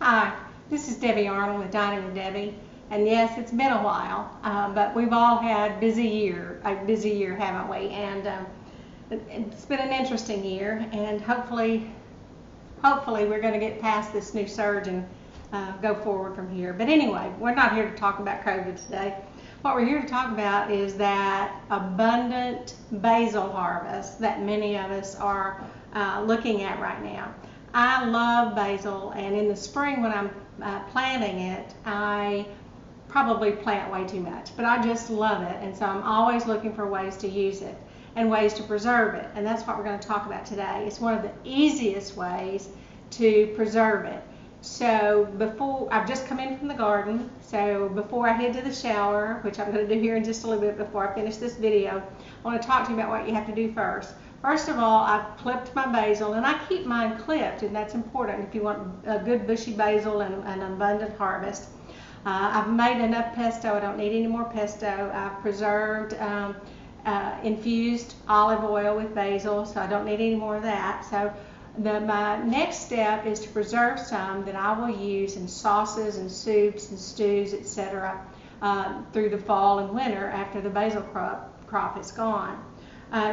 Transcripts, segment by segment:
Hi, this is Debbie Arnold with Dining with Debbie, and yes, it's been a while, but we've all had a busy year, haven't we? And it's been an interesting year, and hopefully we're going to get past this new surge and go forward from here. But anyway, we're not here to talk about COVID today. What we're here to talk about is that abundant basil harvest that many of us are looking at right now. I love basil, and in the spring when I'm planting it, I probably plant way too much, but I just love it, and so I'm always looking for ways to use it and ways to preserve it, and that's what we're going to talk about today. It's one of the easiest ways to preserve it. So I've just come in from the garden, so before I head to the shower, which I'm going to do here in just a little bit before I finish this video, I want to talk to you about what you have to do first. First of all, I've clipped my basil, and I keep mine clipped, and that's important if you want a good bushy basil and an abundant harvest. I've made enough pesto. I don't need any more pesto. I've preserved infused olive oil with basil, so I don't need any more of that. So my next step is to preserve some that I will use in sauces and soups and stews, etc. Through the fall and winter after the basil crop is gone.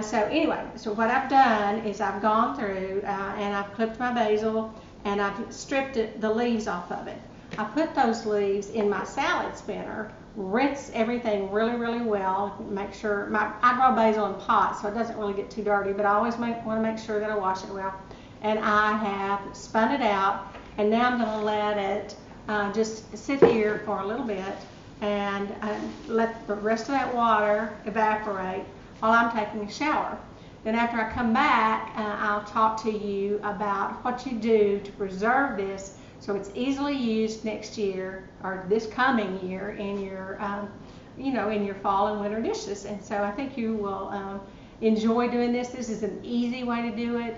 So what I've done is I've gone through and I've clipped my basil and I've stripped the leaves off of it. I put those leaves in my salad spinner, rinse everything really well, make sure, I grow basil in pots so it doesn't really get too dirty, but I always want to make sure that I wash it well. And I have spun it out, and now I'm going to let it just sit here for a little bit and let the rest of that water evaporate while I'm taking a shower. Then after I come back, I'll talk to you about what you do to preserve this so it's easily used next year or this coming year in your, in your fall and winter dishes. And so I think you will enjoy doing this. This is an easy way to do it.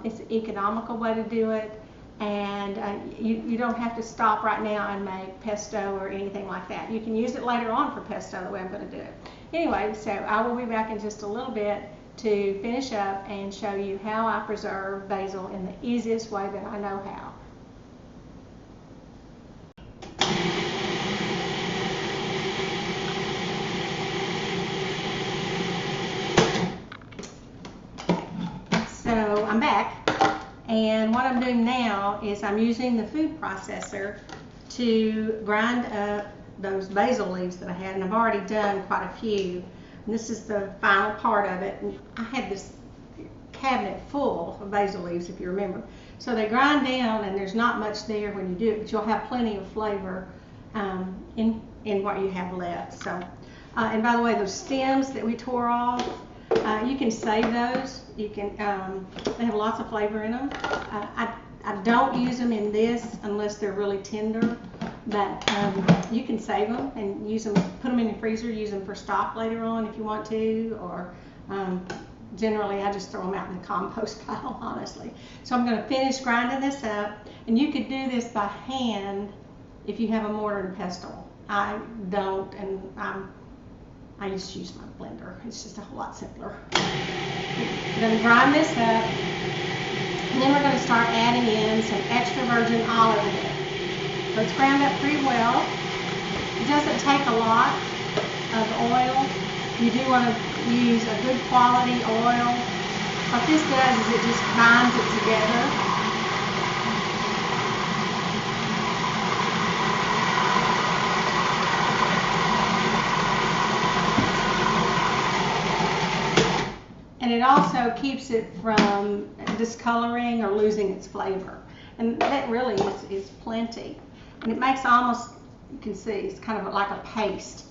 It's an economical way to do it. And you don't have to stop right now and make pesto or anything like that. You can use it later on for pesto the way I'm going to do it. Anyway, so I will be back in just a little bit to finish up and show you how I preserve basil in the easiest way that I know how. So I'm back. And what I'm doing now is I'm using the food processor to grind up those basil leaves that I had, and I've already done quite a few. And this is the final part of it. And I had this cabinet full of basil leaves, if you remember. So they grind down, and there's not much there when you do it, but you'll have plenty of flavor in what you have left. So, and by the way, those stems that we tore off, you can save those. You can. They have lots of flavor in them. I don't use them in this unless they're really tender, but you can save them and use them. Put them in the freezer. Use them for stock later on if you want to, or generally I just throw them out in the compost pile, honestly. So I'm going to finish grinding this up, and you could do this by hand if you have a mortar and pestle. I don't, and I just use my blender. It's just a whole lot simpler. I'm going to grind this up, and then we're going to start adding in some extra virgin olive oil. So it's ground up pretty well. It doesn't take a lot of oil. You do want to use a good quality oil. What this does is it just binds it together. And it also keeps it from discoloring or losing its flavor. And that really is plenty. And it makes almost, you can see, it's kind of like a paste.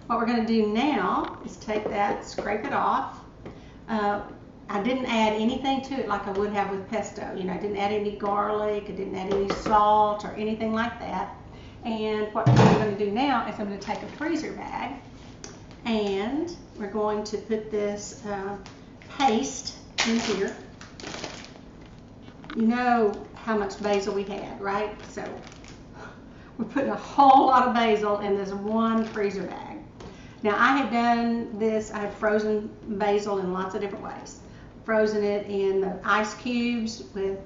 What we're going to do now is take that, scrape it off. I didn't add anything to it like I would have with pesto. I didn't add any garlic, I didn't add any salt or anything like that. And what I'm going to do now is I'm going to take a freezer bag, and we're going to put this paste in here. You know how much basil we had, right? So we're putting a whole lot of basil in this one freezer bag. Now I have done this, I have frozen basil in lots of different ways. frozen it in the ice cubes with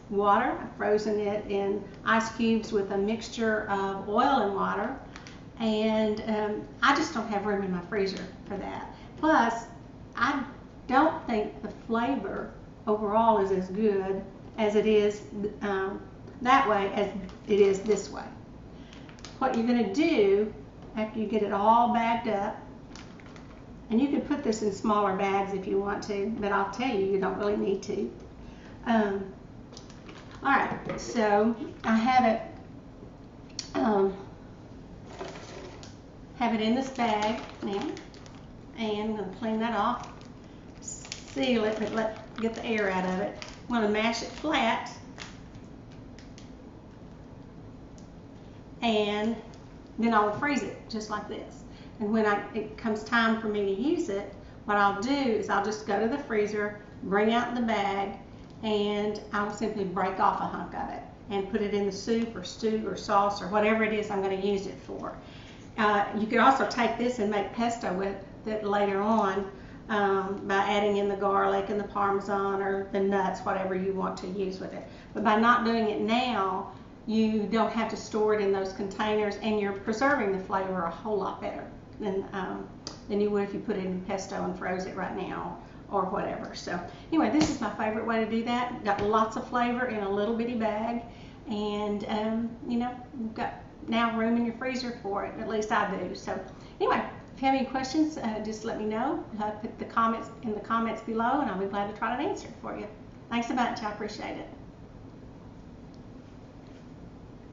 water. I've frozen it in ice cubes with a mixture of oil and water. And I just don't have room in my freezer for that. Plus, I don't think the flavor overall is as good as it is that way as it is this way. What you're going to do after you get it all bagged up, and you can put this in smaller bags if you want to, but I'll tell you, you don't really need to. Alright, so I have it in this bag now, and I'm going to clean that off, seal it, but get the air out of it. I'm going to mash it flat, and then I'll freeze it just like this. And when it comes time for me to use it, what I'll do is I'll just go to the freezer, bring out the bag, and I'll simply break off a hunk of it and put it in the soup or stew or sauce or whatever it is I'm going to use it for. You could also take this and make pesto with it later on by adding in the garlic and the Parmesan or the nuts, whatever you want to use with it. But by not doing it now, you don't have to store it in those containers, and you're preserving the flavor a whole lot better than you would if you put it in pesto and froze it right now or whatever. So anyway, this is my favorite way to do that. Got lots of flavor in a little bitty bag, and you know, you've got now room in your freezer for it. At least I do. So anyway, if you have any questions, just let me know. Put the comments in the comments below, and I'll be glad to try to answer it for you. Thanks a bunch. I appreciate it.